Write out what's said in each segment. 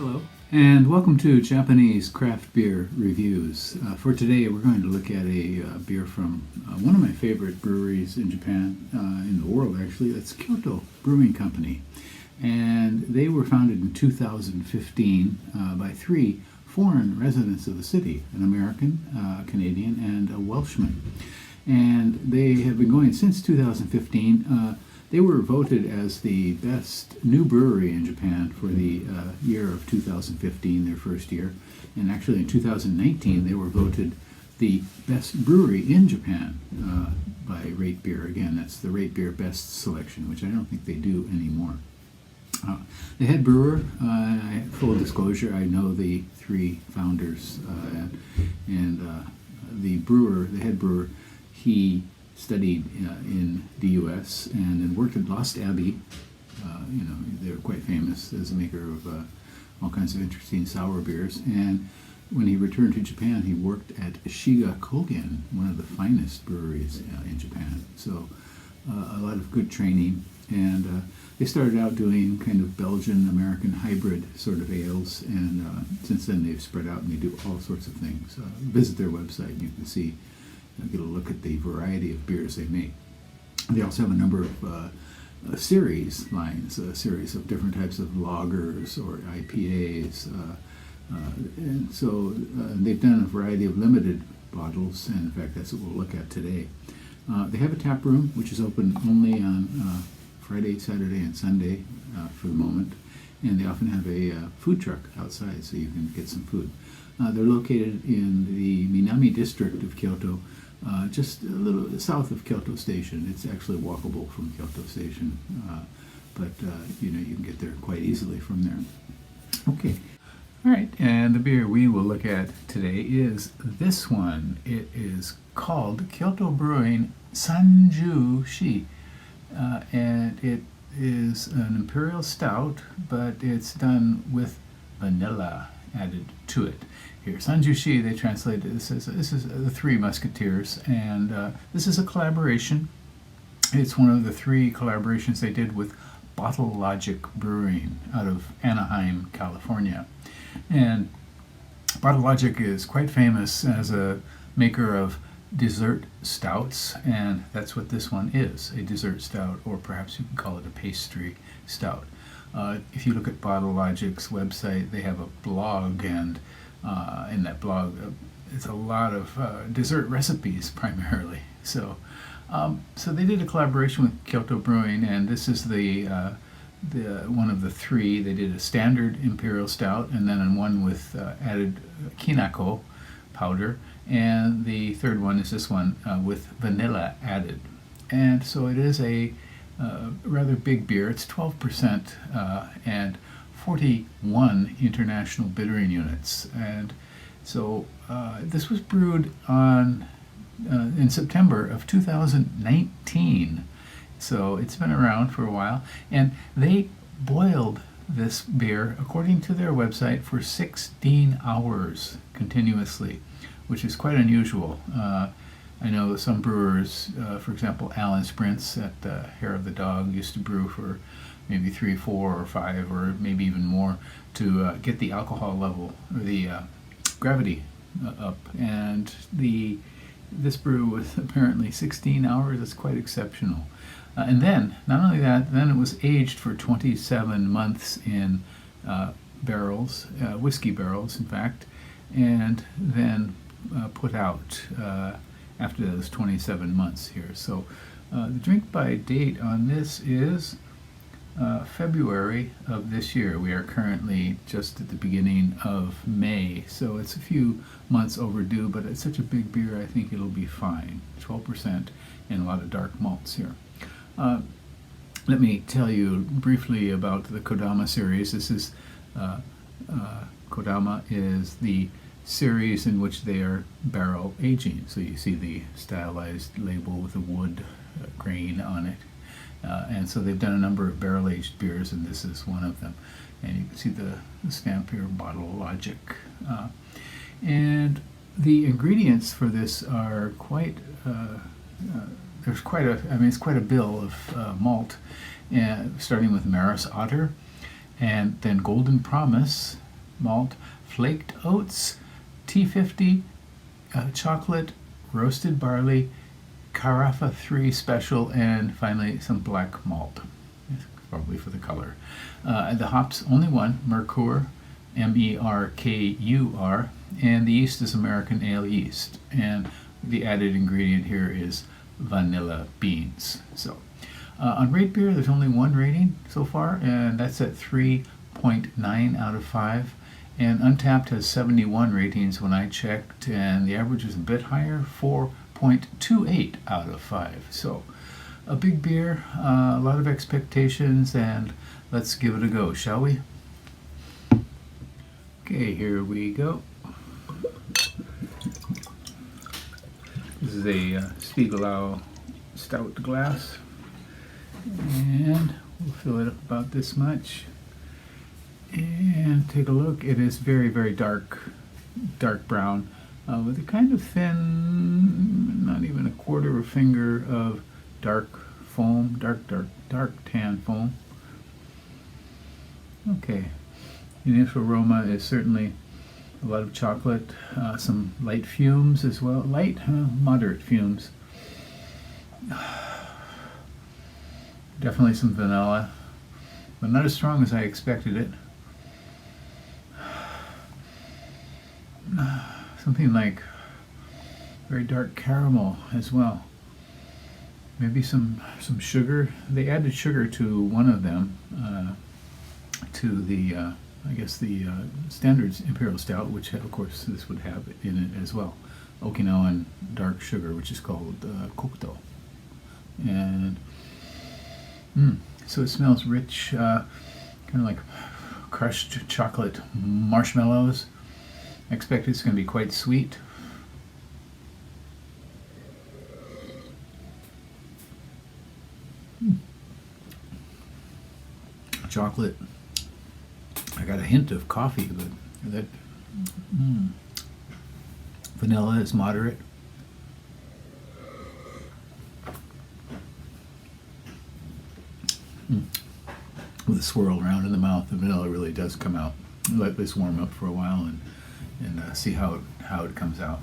Hello, and welcome to Japanese Craft Beer Reviews. For today, we're going to look at a beer from one of my favorite breweries in Japan, in the world actually. It's Kyoto Brewing Company. And they were founded in 2015 by three foreign residents of the city, an American, a Canadian, and a Welshman. And they have been going since 2015. They were voted as the best new brewery in Japan for the year of 2015, their first year. And actually in 2019, they were voted the best brewery in Japan by Rate Beer. Again, that's the Rate Beer Best Selection, which I don't think they do anymore. The head brewer, full disclosure, I know the three founders, and the head brewer, he studied in the U.S. and then worked at Lost Abbey. They're quite famous as a maker of all kinds of interesting sour beers. And when he returned to Japan, he worked at Shiga Kogen, one of the finest breweries in Japan. So a lot of good training. And they started out doing kind of Belgian-American hybrid sort of ales. And since then, they've spread out and they do all sorts of things. Visit their website and you can see, get a look at the variety of beers they make. They also have a number of series lines, a series of different types of lagers or IPAs. And so they've done a variety of limited bottles, and in fact that's what we'll look at today. They have a tap room which is open only on Friday, Saturday, and Sunday for the moment, and they often have a food truck outside so you can get some food. They're located in the Minami district of Kyoto, just a little south of Kyoto Station. It's actually walkable from Kyoto Station, but you can get there quite easily from there. Okay. All right, and the beer we will look at today is this one. It is called Kyoto Brewing Sanjushi, and it is an imperial stout, but it's done with vanilla added to it. Here, Sanjushi, they translated this as the Three Musketeers, and this is a collaboration. It's one of the three collaborations they did with Bottle Logic Brewing out of Anaheim, California. And Bottle Logic is quite famous as a maker of dessert stouts, and that's what this one is, a dessert stout, or perhaps you can call it a pastry stout. If you look at Bottle Logic's website, they have a blog, and in that blog, it's a lot of dessert recipes primarily. So they did a collaboration with Kyoto Brewing, and this is the one of the three. They did a standard imperial stout, and then one with added kinako powder, and the third one is this one with vanilla added. And so it is a rather big beer. It's 12% and 41 international bittering units. And so this was brewed in September of 2019. So it's been around for a while. And they boiled this beer, according to their website, for 16 hours continuously, which is quite unusual. I know some brewers, for example, Alan Sprints at Hair of the Dog, used to brew for maybe 3, 4, or 5, or maybe even more to get the alcohol level or the gravity up. And this brew was apparently 16 hours. It's quite exceptional. And then, not only that, then it was aged for 27 months in barrels, whiskey barrels, in fact, and then put out after those 27 months here. So the drink by date on this is February of this year. We are currently just at the beginning of May, so it's a few months overdue, but it's such a big beer, I think it'll be fine. 12% and a lot of dark malts here. Let me tell you briefly about the Kodama series. This is Kodama is the series in which they are barrel aging. So you see the stylized label with a wood grain on it. And so they've done a number of barrel aged beers, and this is one of them. And you can see the stamp here, Bottle Logic. And the ingredients for this are quite it's quite a bill of malt, starting with Maris Otter, and then Golden Promise, malt, flaked oats, T50, chocolate, roasted barley, Carafa 3 special, and finally some black malt, probably for the color. The hops, only one, Mercur, Merkur, and the yeast is American ale yeast. And the added ingredient here is vanilla beans. So on Rate Beer, there's only one rating so far, and that's at 3.9 out of 5. And Untapped has 71 ratings when I checked, and the average is a bit higher, 4.28 out of 5. So a big beer, a lot of expectations, and let's give it a go, shall we? Okay, here we go. This is a Spiegelau stout glass, and we'll fill it up about this much. And take a look. It is very, very dark brown, with a kind of thin, not even a quarter of a finger of dark foam, dark tan foam. Okay, the initial aroma is certainly a lot of chocolate, some light fumes as well, moderate fumes. Definitely some vanilla, but not as strong as I expected it. Something like very dark caramel as well. Maybe some sugar. They added sugar to one of them, to the I guess the standard Imperial Stout, which of course this would have in it as well. Okinawan dark sugar, which is called kokuto. And so it smells rich, kind of like crushed chocolate marshmallows. I expect it's going to be quite sweet. Chocolate. I got a hint of coffee, but that vanilla is moderate. With a swirl around in the mouth, the vanilla really does come out. Let this warm up for a while and see how it comes out.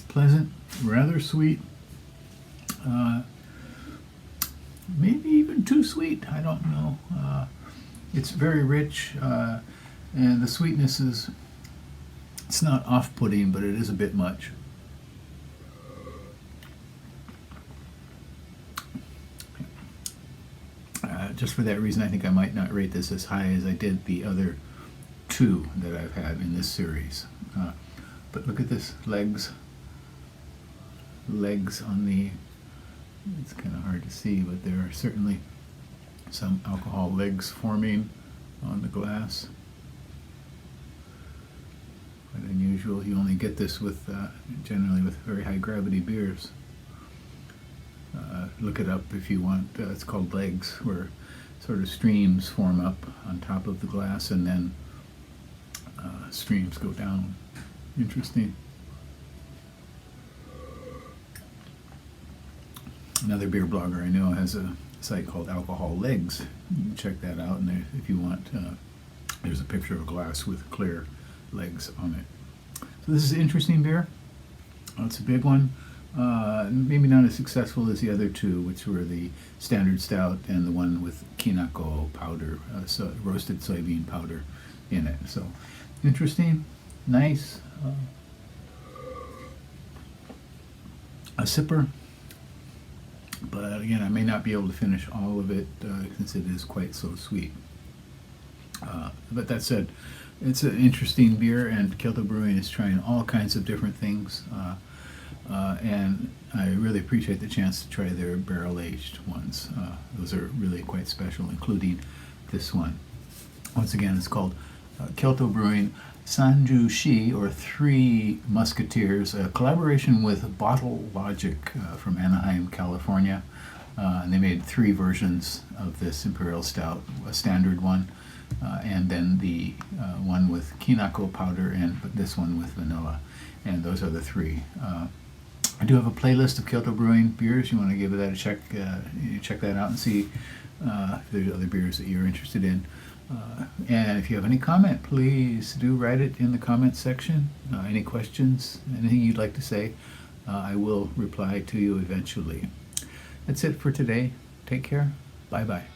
Pleasant, rather sweet. Maybe even too sweet. I don't know. It's very rich, and the sweetness is. It's not off-putting, but it is a bit much. Just for that reason, I think I might not rate this as high as I did the other two that I've had in this series. But look at this, legs on the, it's kind of hard to see, but there are certainly some alcohol legs forming on the glass. Quite unusual. You only get this with, generally with very high gravity beers. Look it up if you want. It's called legs, where sort of streams form up on top of the glass and then streams go down. Interesting. Another beer blogger I know has a site called Alcohol Legs. You can check that out, and if you want, there's a picture of a glass with clear legs on it. So this is an interesting beer. It's a big one. Maybe not as successful as the other two, which were the standard stout and the one with kinako powder, roasted soybean powder in it. So interesting, nice. A sipper, but again, I may not be able to finish all of it since it is quite so sweet. But that said, it's an interesting beer, and Kyoto Brewing is trying all kinds of different things. And I really appreciate the chance to try their barrel-aged ones. Those are really quite special, including this one. Once again, it's called Kyoto Brewing Sanju Shi, or Three Musketeers, a collaboration with Bottle Logic from Anaheim, California. And they made 3 versions of this Imperial Stout, a standard one, and then the one with kinako powder, and this one with vanilla. And those are the 3. I do have a playlist of Kyoto Brewing beers. You want to give that a check, you check that out and see if there's other beers that you're interested in. And if you have any comment, please do write it in the comment section. Any questions, anything you'd like to say, I will reply to you eventually. That's it for today. Take care. Bye-bye.